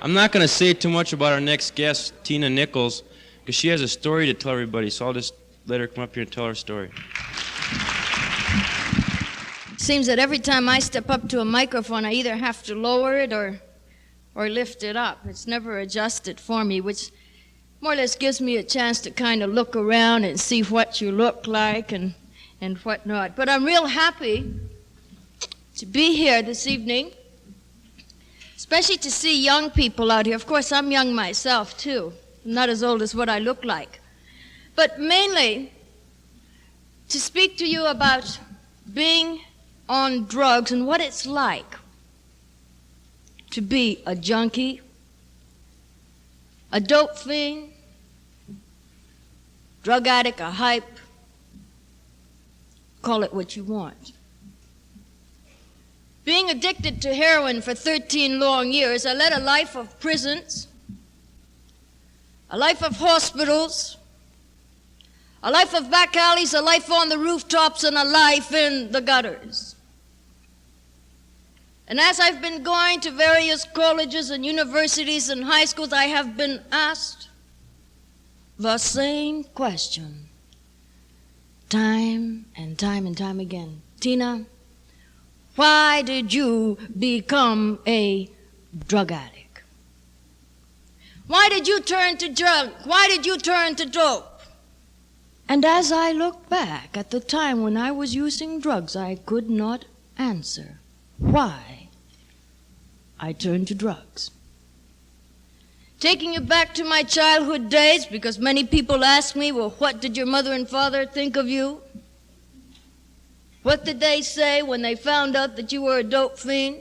I'm not going to say too much about our next guest, Tina Nicholls, because she has a story to tell everybody, so I'll just let her come up here and tell her story. Seems that every time I step up to a microphone, I either have to lower it or lift it up. It's never adjusted for me, which more or less gives me a chance to kind of look around and see what you look like and whatnot. But I'm real happy to be here this evening, especially to see young people out here. Of course, I'm young myself, too. I'm not as old as what I look like. But mainly, to speak to you about being on drugs and what it's like to be a junkie, a dope fiend, drug addict, a hype, call it what you want. Being addicted to heroin for 13 long years, I led a life of prisons, a life of hospitals, a life of back alleys, a life on the rooftops, and a life in the gutters. And as I've been going to various colleges and universities and high schools, I have been asked the same question, time and time and time again. Tina, why did you become a drug addict? Why did you turn to drug? Why did you turn to dope? And as I look back at the time when I was using drugs, I could not answer why I turned to drugs. Taking you back to my childhood days, because many people ask me, well, what did your mother and father think of you? What did they say when they found out that you were a dope fiend?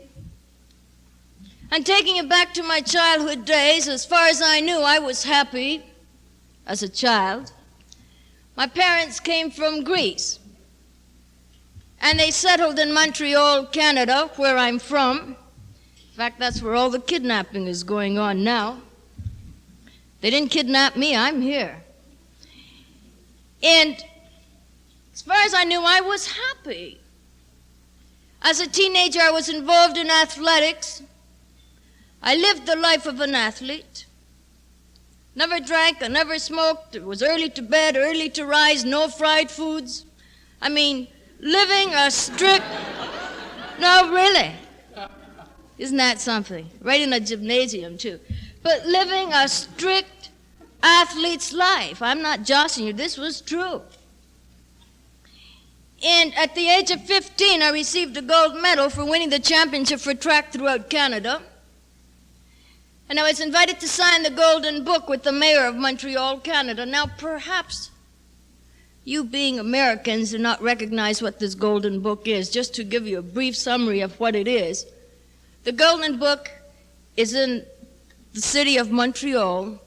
And taking it back to my childhood days, as far as I knew, I was happy as a child. My parents came from Greece, and they settled in Montreal, Canada, where I'm from. In fact, that's where all the kidnapping is going on now. They didn't kidnap me, I'm here. And as far as I knew, I was happy. As a teenager, I was involved in athletics. I lived the life of an athlete. Never drank, I never smoked. It was early to bed, early to rise, no fried foods. I mean, living a strict... No, really. Isn't that something? Right in a gymnasium, too. But living a strict athlete's life. I'm not jostling you. This was true. And at the age of 15, I received a gold medal for winning the championship for track throughout Canada. And I was invited to sign the Golden Book with the mayor of Montreal, Canada. Now, perhaps you being Americans do not recognize what this Golden Book is. Just to give you a brief summary of what it is. The Golden Book is in the city of Montreal,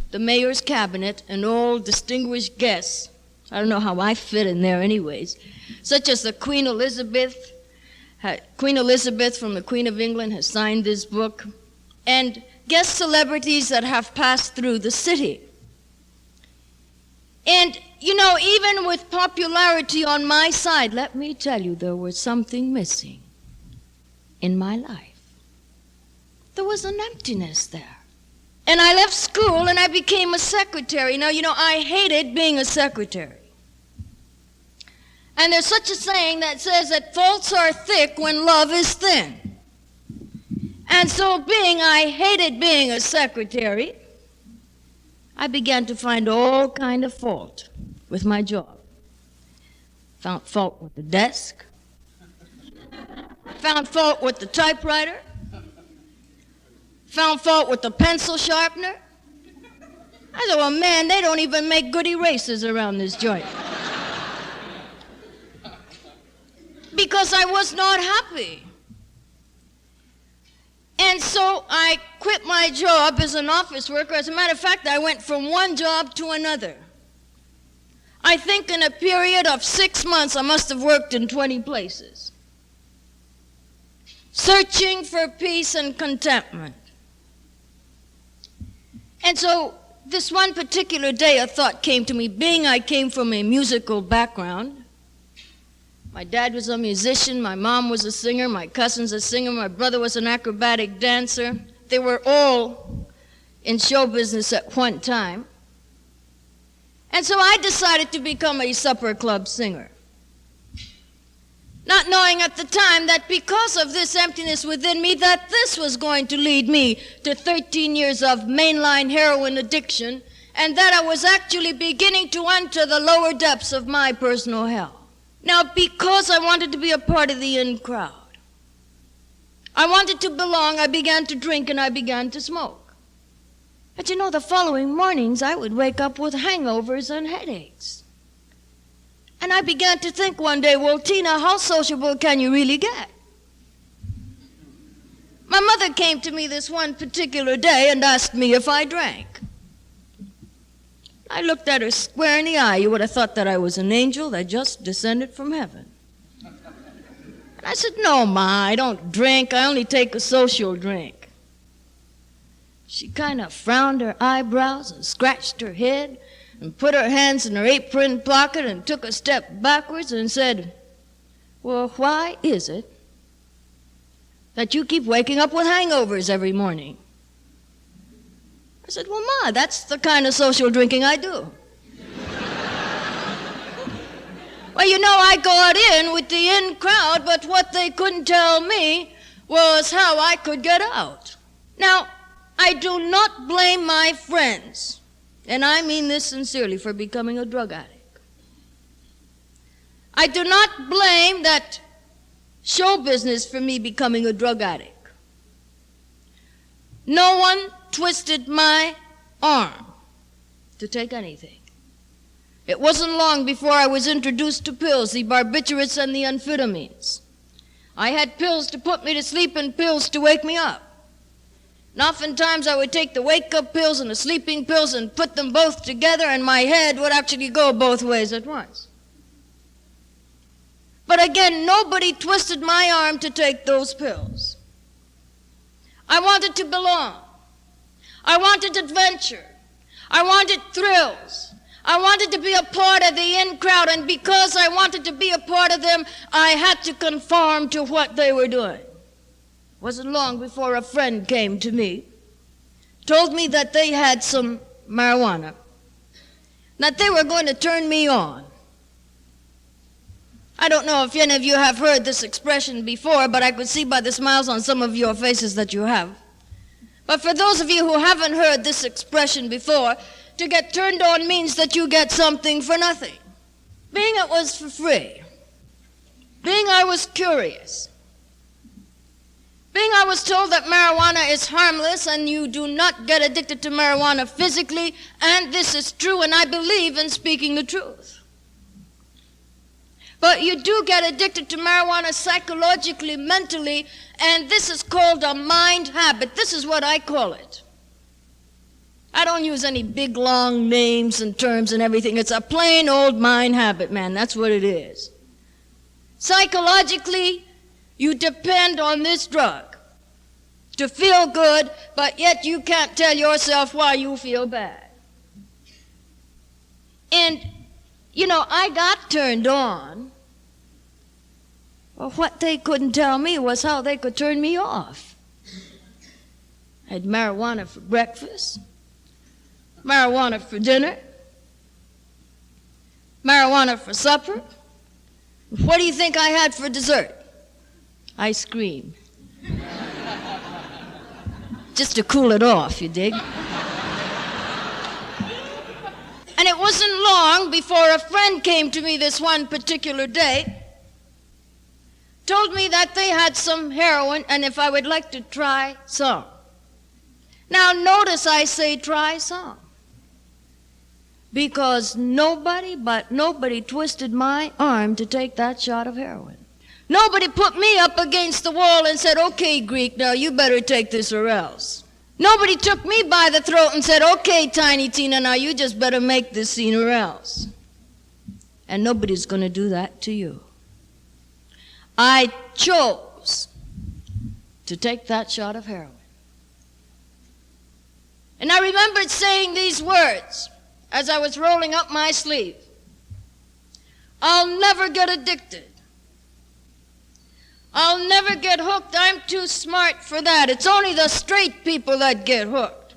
the mayor's cabinet, and all distinguished guests. I don't know how I fit in there anyways. Such as the Queen Elizabeth. Queen Elizabeth from the Queen of England has signed this book. And guest celebrities that have passed through the city. And, you know, even with popularity on my side, let me tell you, there was something missing in my life. There was an emptiness there. And I left school and I became a secretary. Now, you know, I hated being a secretary. And there's such a saying that says that faults are thick when love is thin. And so I hated being a secretary, I began to find all kind of fault with my job. Found fault with the desk. Found fault with the typewriter. Found fault with the pencil sharpener. I said, well, man, they don't even make good erasers around this joint. Because I was not happy. And so I quit my job as an office worker. As a matter of fact, I went from one job to another. I think in a period of 6 months, I must have worked in 20 places, searching for peace and contentment. And so this one particular day, a thought came to me. Being I came from a musical background, my dad was a musician, my mom was a singer, my cousin's a singer, my brother was an acrobatic dancer. they were all in show business at one time. And so I decided to become a supper club singer, not knowing at the time that because of this emptiness within me, that this was going to lead me to 13 years of mainline heroin addiction, and that I was actually beginning to enter the lower depths of my personal hell. Now, because I wanted to be a part of the in crowd, I wanted to belong, I began to drink and I began to smoke. But you know, the following mornings I would wake up with hangovers and headaches. And I began to think one day, well, Tina, how sociable can you really get? My mother came to me this one particular day and asked me if I drank. I looked at her square in the eye. You would have thought that I was an angel that just descended from heaven. And I said, no, Ma, I don't drink. I only take a social drink. She kind of frowned her eyebrows and scratched her head and put her hands in her apron pocket and took a step backwards and said, well, why is it that you keep waking up with hangovers every morning? I said, well, Ma, that's the kind of social drinking I do. Well, you know, I got in with the in crowd, but what they couldn't tell me was how I could get out. Now, I do not blame my friends, and I mean this sincerely, for becoming a drug addict. I do not blame that show business for me becoming a drug addict. No one twisted my arm to take anything. It wasn't long before I was introduced to pills, the barbiturates and the amphetamines. I had pills to put me to sleep and pills to wake me up. And oftentimes I would take the wake-up pills and the sleeping pills and put them both together, and my head would actually go both ways at once. But again, nobody twisted my arm to take those pills. I wanted to belong. I wanted adventure. I wanted thrills. I wanted to be a part of the in crowd, and because I wanted to be a part of them, I had to conform to what they were doing. It wasn't long before a friend came to me, told me that they had some marijuana, that they were going to turn me on. I don't know if any of you have heard this expression before, but I could see by the smiles on some of your faces that you have. But for those of you who haven't heard this expression before, to get turned on means that you get something for nothing. Being it was for free. Being I was curious. Being I was told that marijuana is harmless and you do not get addicted to marijuana physically, and this is true, and I believe in speaking the truth. But you do get addicted to marijuana psychologically, mentally, and this is called a mind habit. This is what I call it. I don't use any big, long names and terms and everything. It's a plain old mind habit, man. That's what it is. Psychologically, you depend on this drug to feel good, but yet you can't tell yourself why you feel bad. And, you know, I got turned on. Well, what they couldn't tell me was how they could turn me off. I had marijuana for breakfast, marijuana for dinner, marijuana for supper. What do you think I had for dessert? Ice cream. Just to cool it off, you dig? And it wasn't long before a friend came to me this one particular day, told me that they had some heroin and if I would like to try some. Now notice I say try some, because nobody twisted my arm to take that shot of heroin. Nobody put me up against the wall and said, okay, Greek, now you better take this or else. Nobody took me by the throat and said, okay, Tiny Tina, now you just better make this scene or else. And nobody's going to do that to you. I chose to take that shot of heroin. And I remembered saying these words as I was rolling up my sleeve. I'll never get addicted. I'll never get hooked. I'm too smart for that. It's only the straight people that get hooked.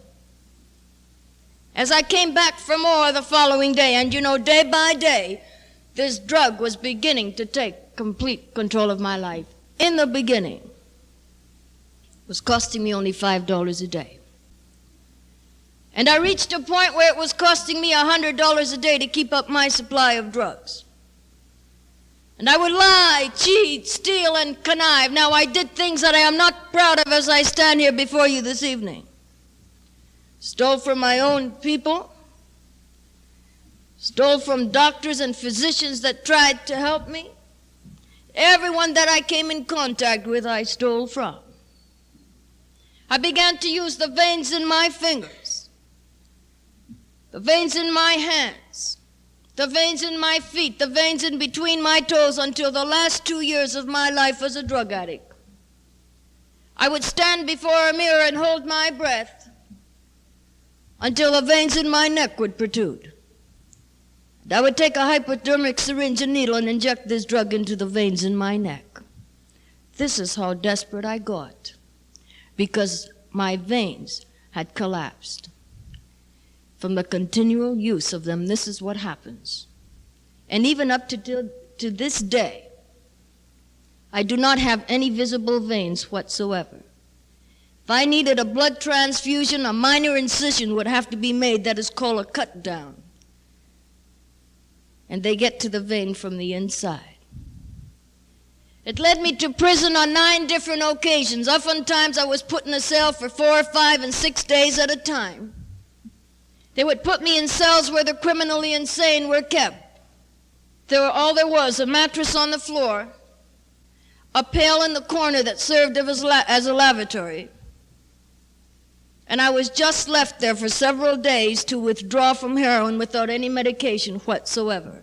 As I came back for more the following day, and you know, day by day, this drug was beginning to take complete control of my life. In the beginning, it was costing me only $5 a day. And I reached a point where it was costing me $100 a day to keep up my supply of drugs. And I would lie, cheat, steal, and connive. Now, I did things that I am not proud of as I stand here before you this evening. Stole from my own people. Stole from doctors and physicians that tried to help me. Everyone that I came in contact with, I stole from. I began to use the veins in my fingers, the veins in my hands, the veins in my feet, the veins in between my toes until the last 2 years of my life as a drug addict. I would stand before a mirror and hold my breath until the veins in my neck would protrude. And I would take a hypodermic syringe and needle and inject this drug into the veins in my neck. This is how desperate I got, because my veins had collapsed. From the continual use of them, this is what happens. And even up to this day, I do not have any visible veins whatsoever. If I needed a blood transfusion, a minor incision would have to be made. That is called a cut down. And they get to the vein from the inside. It led me to prison on 9 different occasions. Oftentimes I was put in a cell for 4, 5, and 6 days at a time. They would put me in cells where the criminally insane were kept. All there was, a mattress on the floor, a pail in the corner that served as a lavatory. And I was just left there for several days to withdraw from heroin without any medication whatsoever.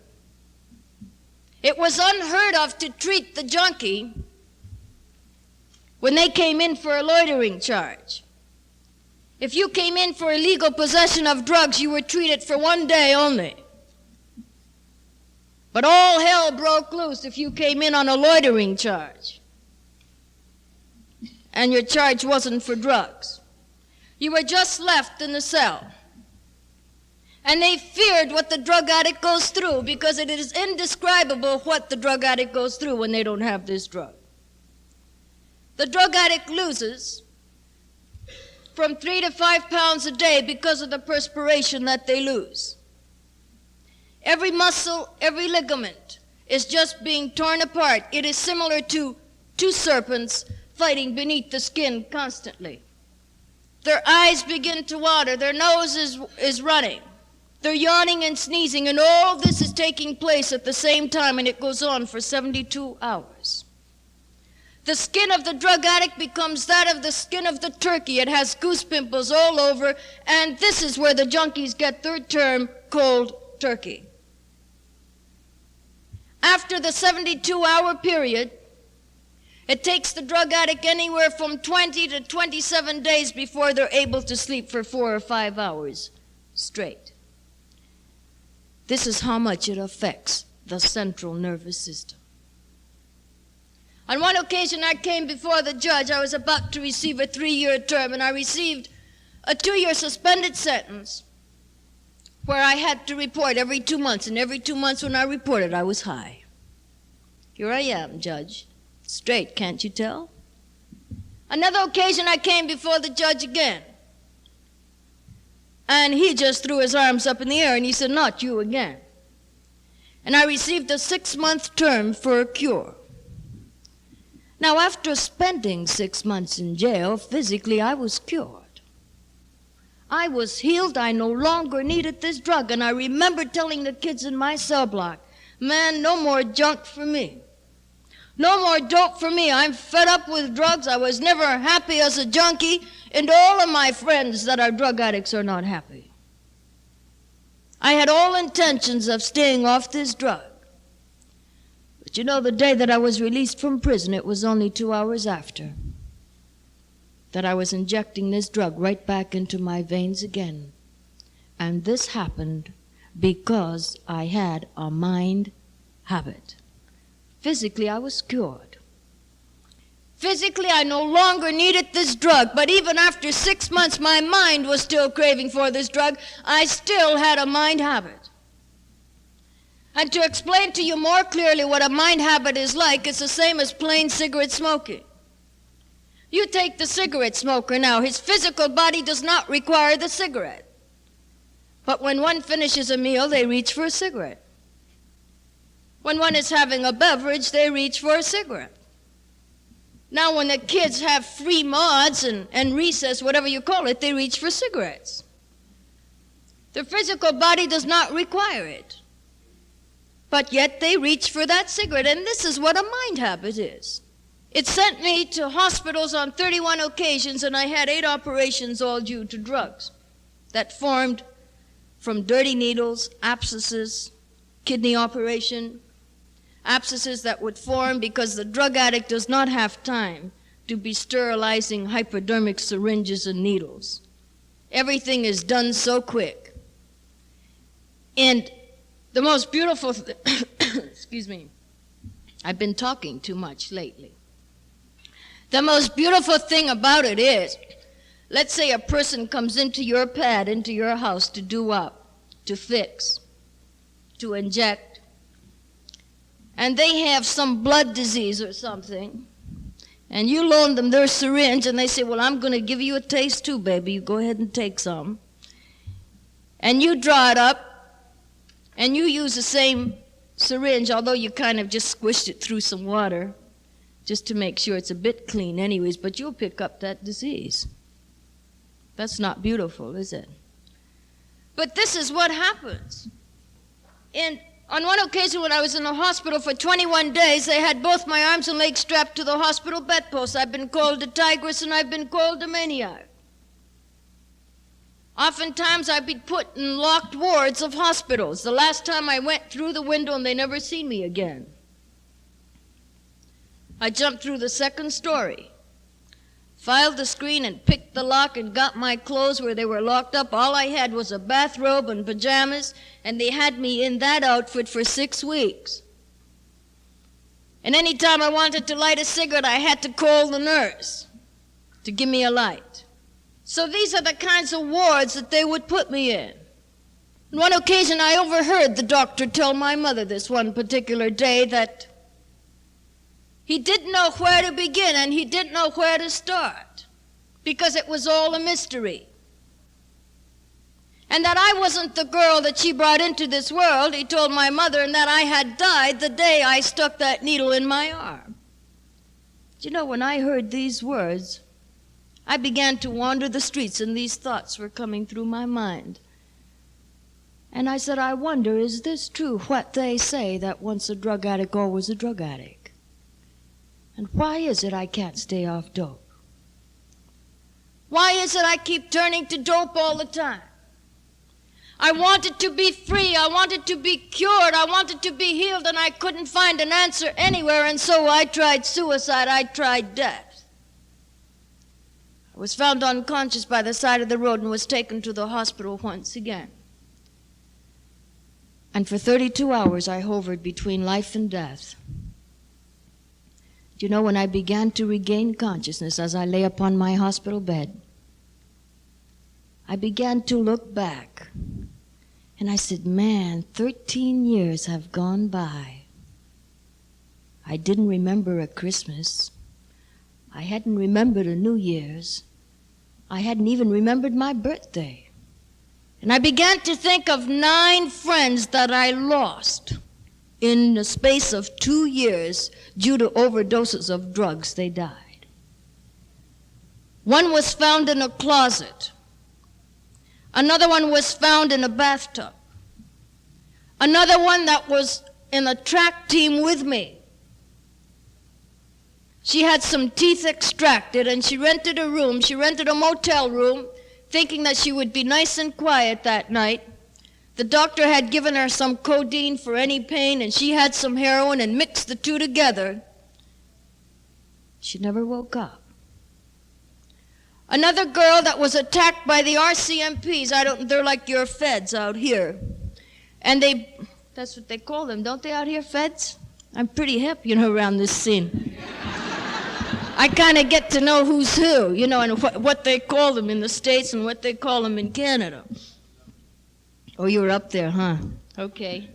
It was unheard of to treat the junkie when they came in for a loitering charge. If you came in for illegal possession of drugs, you were treated for 1 day only. But all hell broke loose if you came in on a loitering charge. And your charge wasn't for drugs. You were just left in the cell. And they feared what the drug addict goes through, because it is indescribable what the drug addict goes through when they don't have this drug. The drug addict loses from 3 to 5 pounds a day because of the perspiration that they lose. Every muscle, every ligament is just being torn apart. It is similar to 2 serpents fighting beneath the skin constantly. Their eyes begin to water, their nose is running, they're yawning and sneezing, and all this is taking place at the same time, and it goes on for 72 hours. The skin of the drug addict becomes that of the skin of the turkey. It has goose pimples all over, and this is where the junkies get their term, cold turkey. After the 72-hour period, it takes the drug addict anywhere from 20 to 27 days before they're able to sleep for 4 or 5 hours straight. This is how much it affects the central nervous system. On one occasion, I came before the judge. I was about to receive a 3-year term, and I received a 2-year suspended sentence where I had to report every 2 months, and every 2 months when I reported, I was high. Here I am, Judge. Straight, can't you tell? Another occasion, I came before the judge again, and he just threw his arms up in the air, and he said, "Not you again." And I received a 6-month term for a cure. Now, after spending 6 months in jail, physically I was cured. I was healed. I no longer needed this drug. And I remember telling the kids in my cell block, "Man, no more junk for me. No more dope for me. I'm fed up with drugs. I was never happy as a junkie, and all of my friends that are drug addicts are not happy." I had all intentions of staying off this drug. But you know, the day that I was released from prison, it was only 2 hours after that I was injecting this drug right back into my veins again. And this happened because I had a mind habit. Physically, I was cured. Physically, I no longer needed this drug, but even after 6 months, my mind was still craving for this drug. I still had a mind habit. And to explain to you more clearly what a mind habit is like, it's the same as plain cigarette smoking. You take the cigarette smoker now, his physical body does not require the cigarette. But when one finishes a meal, they reach for a cigarette. When one is having a beverage, they reach for a cigarette. Now when the kids have free mods and recess, whatever you call it, they reach for cigarettes. Their physical body does not require it. But yet they reach for that cigarette, and this is what a mind habit is. It sent me to hospitals on 31 occasions, and I had 8 operations all due to drugs that formed from dirty needles, abscesses, kidney operation, abscesses that would form because the drug addict does not have time to be sterilizing hypodermic syringes and needles. Everything is done so quick. And the most beautiful, excuse me, I've been talking too much lately. The most beautiful thing about it is, let's say a person comes into your pad, into your house to do up, to fix, to inject, and they have some blood disease or something, and you loan them their syringe, and they say, well, I'm going to give you a taste too, baby. You go ahead and take some. And you draw it up, and you use the same syringe, although you kind of just squished it through some water just to make sure it's a bit clean anyways, but you'll pick up that disease. That's not beautiful, is it? But this is what happens. And on one occasion when I was in the hospital for 21 days, they had both my arms and legs strapped to the hospital bedpost. I've been called a tigress and I've been called a maniac. Oftentimes I'd be put in locked wards of hospitals. The last time I went through the window and they never seen me again. I jumped through the second story, filed the screen and picked the lock and got my clothes where they were locked up. All I had was a bathrobe and pajamas, and they had me in that outfit for 6 weeks. And any time I wanted to light a cigarette, I had to call the nurse to give me a light. So these are the kinds of wards that they would put me in. On one occasion, I overheard the doctor tell my mother this one particular day that he didn't know where to begin and he didn't know where to start because it was all a mystery. And that I wasn't the girl that she brought into this world, he told my mother, and that I had died the day I stuck that needle in my arm. You know, when I heard these words, I began to wander the streets and these thoughts were coming through my mind. And I said, I wonder, is this true, what they say, that once a drug addict, always a drug addict? And why is it I can't stay off dope? Why is it I keep turning to dope all the time? I wanted to be free, I wanted to be cured, I wanted to be healed, and I couldn't find an answer anywhere, and so I tried suicide, I tried death. I was found unconscious by the side of the road and was taken to the hospital once again. And for 32 hours I hovered between life and death. You know, when I began to regain consciousness as I lay upon my hospital bed, I began to look back. And I said, man, 13 years have gone by. I didn't remember a Christmas. I hadn't remembered a New Year's. I hadn't even remembered my birthday. And I began to think of 9 friends that I lost. In the space of 2 years, due to overdoses of drugs, they died. One was found in a closet. Another one was found in a bathtub. Another one that was in a track team with me. She had some teeth extracted and she rented a room. She rented a motel room, thinking that she would be nice and quiet that night. The doctor had given her some codeine for any pain, and she had some heroin and mixed the two together. She never woke up. Another girl that was attacked by the RCMPs, they're like your feds out here. And that's what they call them, don't they out here, feds? I'm pretty hip, around this scene. I kind of get to know who's who, you know, and what they call them in the States and what they call them in Canada. Oh, you were up there, huh? Okay.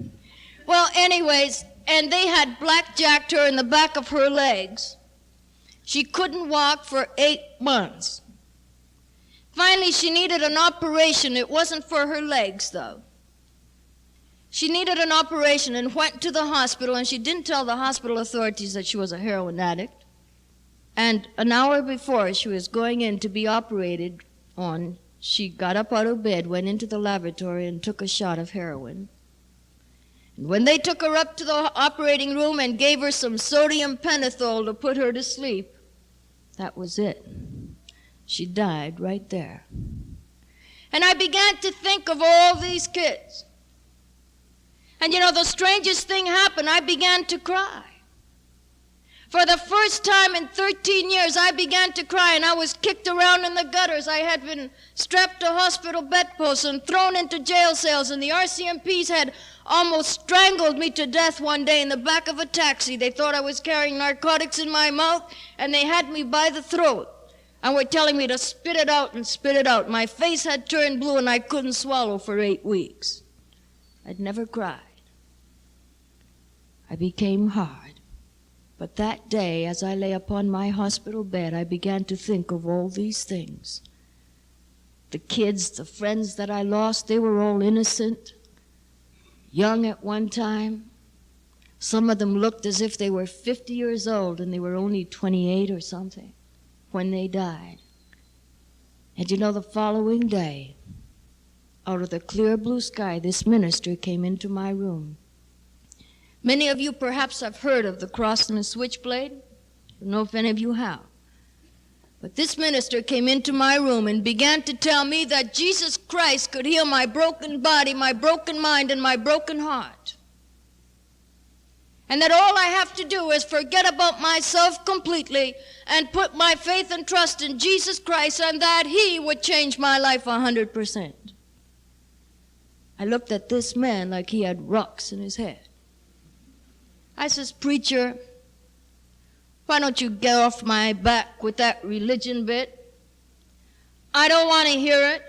Well, anyways, and they had blackjacked her in the back of her legs. She couldn't walk for 8 months. Finally, she needed an operation. It wasn't for her legs, though. She needed an operation and went to the hospital, and she didn't tell the hospital authorities that she was a heroin addict. And an hour before she was going in to be operated on, she got up out of bed, went into the laboratory, and took a shot of heroin. And when they took her up to the operating room and gave her some sodium pentothal to put her to sleep, that was it. She died right there. And I began to think of all these kids. And you know, the strangest thing happened. I began to cry. For the first time in 13 years, I began to cry, and I was kicked around in the gutters. I had been strapped to hospital bedposts and thrown into jail cells, and the RCMPs had almost strangled me to death one day in the back of a taxi. They thought I was carrying narcotics in my mouth, and they had me by the throat and were telling me to spit it out and spit it out. My face had turned blue, and I couldn't swallow for 8 weeks. I'd never cried. I became hard. But that day, as I lay upon my hospital bed, I began to think of all these things. The kids, the friends that I lost, they were all innocent, young at one time. Some of them looked as if they were 50 years old, and they were only 28 or something when they died. And you know, the following day, out of the clear blue sky, this minister came into my room. Many of you perhaps have heard of the cross and the switchblade. I don't know if any of you have. But this minister came into my room and began to tell me that Jesus Christ could heal my broken body, my broken mind, and my broken heart. And that all I have to do is forget about myself completely and put my faith and trust in Jesus Christ, and that He would change my life 100%. I looked at this man like he had rocks in his head. I says, "Preacher, why don't you get off my back with that religion bit? I don't want to hear it.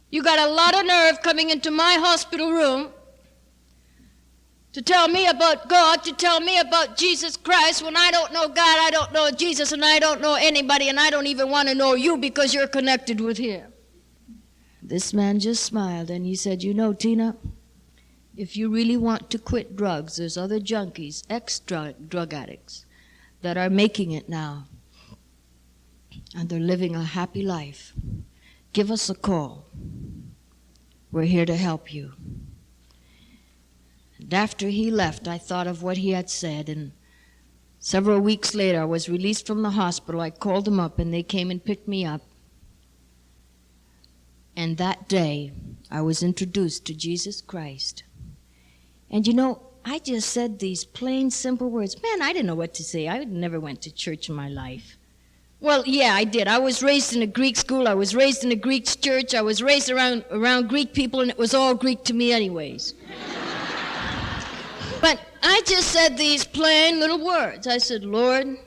You got a lot of nerve coming into my hospital room to tell me about God, to tell me about Jesus Christ, when I don't know God, I don't know Jesus, and I don't know anybody, and I don't even want to know you because you're connected with Him." This man just smiled, and he said, "You know, Tina, if you really want to quit drugs, there's other junkies, ex-drug addicts, that are making it now. And they're living a happy life. Give us a call. We're here to help you." And after he left, I thought of what he had said, and several weeks later, I was released from the hospital. I called them up, and they came and picked me up. And that day, I was introduced to Jesus Christ. And you know, I just said these plain, simple words. Man, I didn't know what to say. I never went to church in my life. Well, yeah, I did. I was raised in a Greek school. I was raised in a Greek church. I was raised around Greek people, and it was all Greek to me anyways. But I just said these plain little words. I said, "Lord,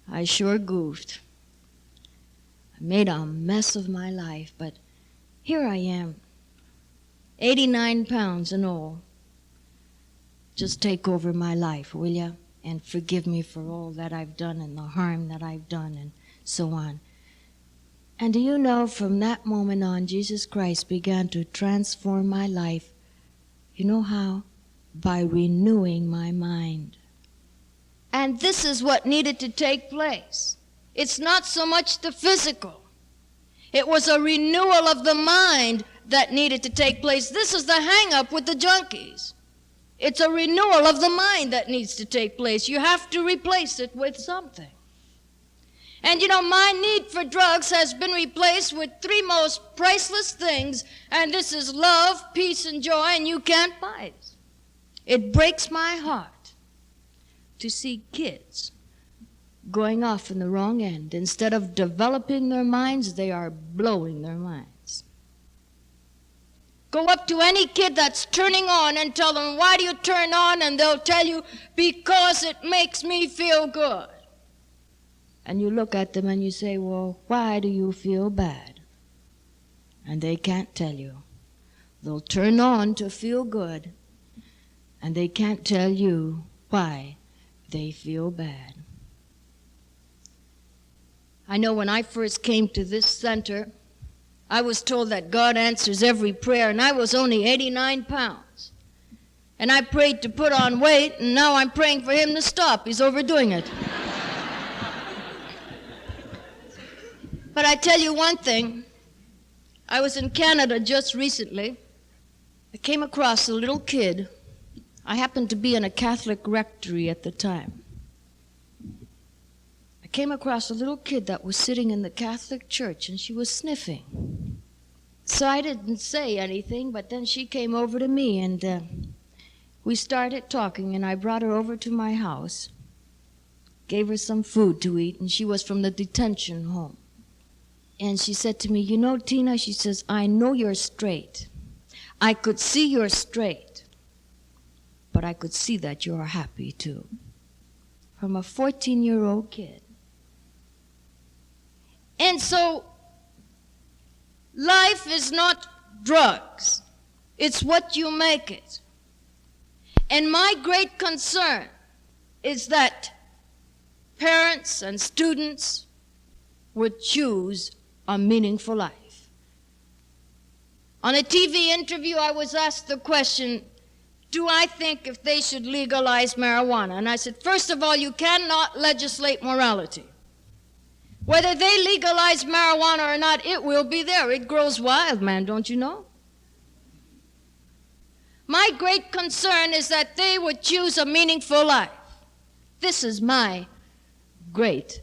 I sure goofed. I made a mess of my life, but here I am, 89 pounds and all. Just take over my life, will ya? And forgive me for all that I've done and the harm that I've done," and so on. And do you know, from that moment on, Jesus Christ began to transform my life. You know how? By renewing my mind. And this is what needed to take place. It's not so much the physical. It was a renewal of the mind that needed to take place. This is the hang-up with the junkies. It's a renewal of the mind that needs to take place. You have to replace it with something. And you know, my need for drugs has been replaced with 3 most priceless things, and this is love, peace, and joy, and you can't buy it. It breaks my heart to see kids going off in the wrong end. Instead of developing their minds, they are blowing their minds. Go up to any kid that's turning on and tell them, why do you turn on? And they'll tell you, because it makes me feel good. And you look at them and you say, well, why do you feel bad? And they can't tell you. They'll turn on to feel good, and they can't tell you why they feel bad. I know when I first came to this center, I was told that God answers every prayer, and I was only 89 pounds. And I prayed to put on weight, and now I'm praying for him to stop. He's overdoing it. But I tell you one thing. I was in Canada just recently. I came across a little kid. I happened to be in a Catholic rectory at the time. I came across a little kid that was sitting in the Catholic church, and she was sniffing. So I didn't say anything, but then she came over to me, and we started talking, and I brought her over to my house, gave her some food to eat, and she was from the detention home. And she said to me, you know, Tina, she says, I know you're straight. I could see you're straight, but I could see that you're happy too. From a 14-year-old kid. And so, life is not drugs. It's what you make it. And my great concern is that parents and students would choose a meaningful life. On a TV interview, I was asked the question, do I think if they should legalize marijuana? And I said, first of all, you cannot legislate morality. Whether they legalize marijuana or not, it will be there. It grows wild, man, don't you know? My great concern is that they would choose a meaningful life. This is my great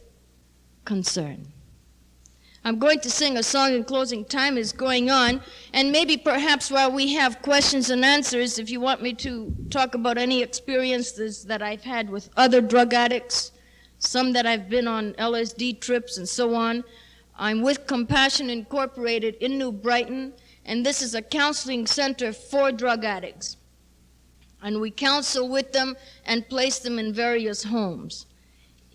concern. I'm going to sing a song in closing. Time is going on, and maybe perhaps while we have questions and answers, if you want me to talk about any experiences that I've had with other drug addicts, some that I've been on LSD trips and so on. I'm with Compassion Incorporated in New Brighton, and this is a counseling center for drug addicts. And we counsel with them and place them in various homes.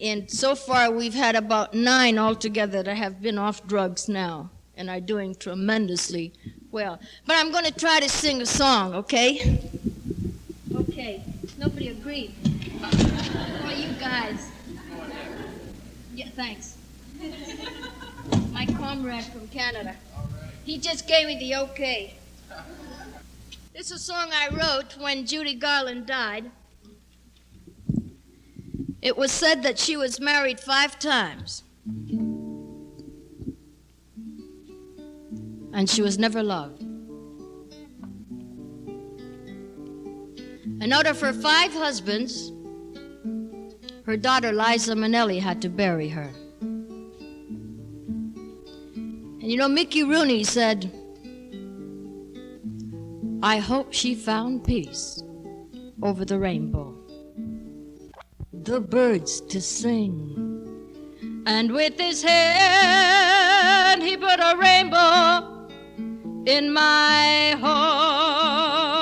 And so far, we've had about 9 altogether that have been off drugs now and are doing tremendously well. But I'm going to try to sing a song, okay? Okay. Nobody agreed. Oh, you guys. Yeah, thanks. My comrade from Canada. He just gave me the okay. This is a song I wrote when Judy Garland died. It was said that she was married 5 times. And she was never loved. And out of her 5 husbands, her daughter Liza Minnelli had to bury her. And you know, Mickey Rooney said, I hope she found peace over the rainbow. The birds to sing, and with his hand he put a rainbow in my heart.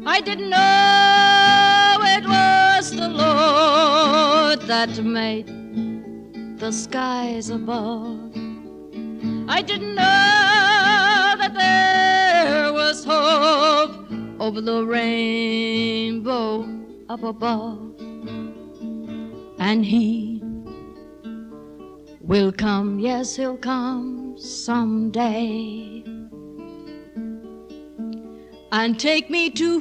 I didn't know it was the Lord that made the skies above. I didn't know that there was hope over the rainbow up above. And he will come, yes, he'll come someday and take me to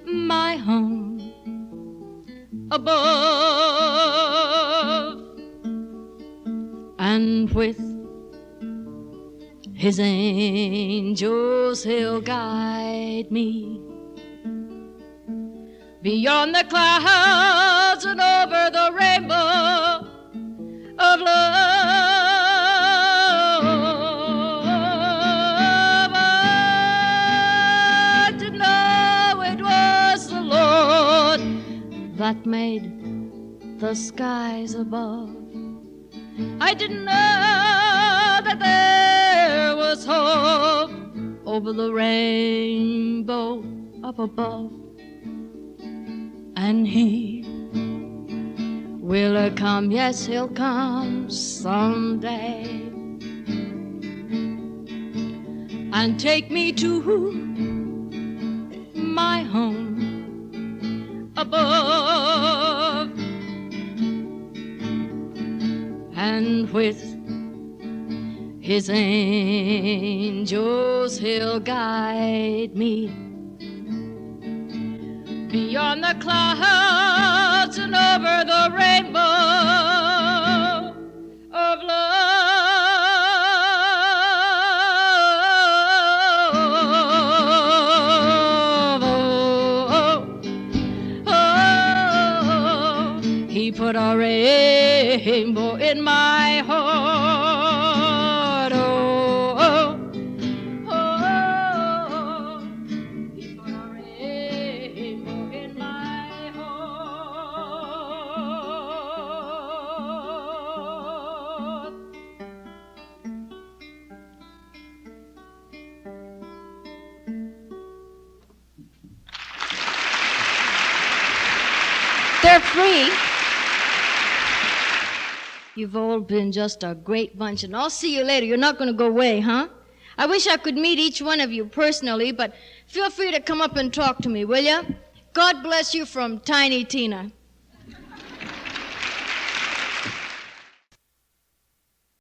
my home above. And with his angels he'll guide me beyond the clouds and over the rainbow of love. I didn't know it was the Lord that made the skies above. I didn't know that there angels hope over the rainbow up above, and he will come, yes, he'll come someday and take me to my home above, and with his angels he'll guide me beyond the clouds and over the rainbow of love. He put a rainbow in my heart. He put a rainbow in my heart. They're free. You've all been just a great bunch, and I'll see you later. You're not going to go away, huh? I wish I could meet each one of you personally, but feel free to come up and talk to me, will you? God bless you from Tiny Tina.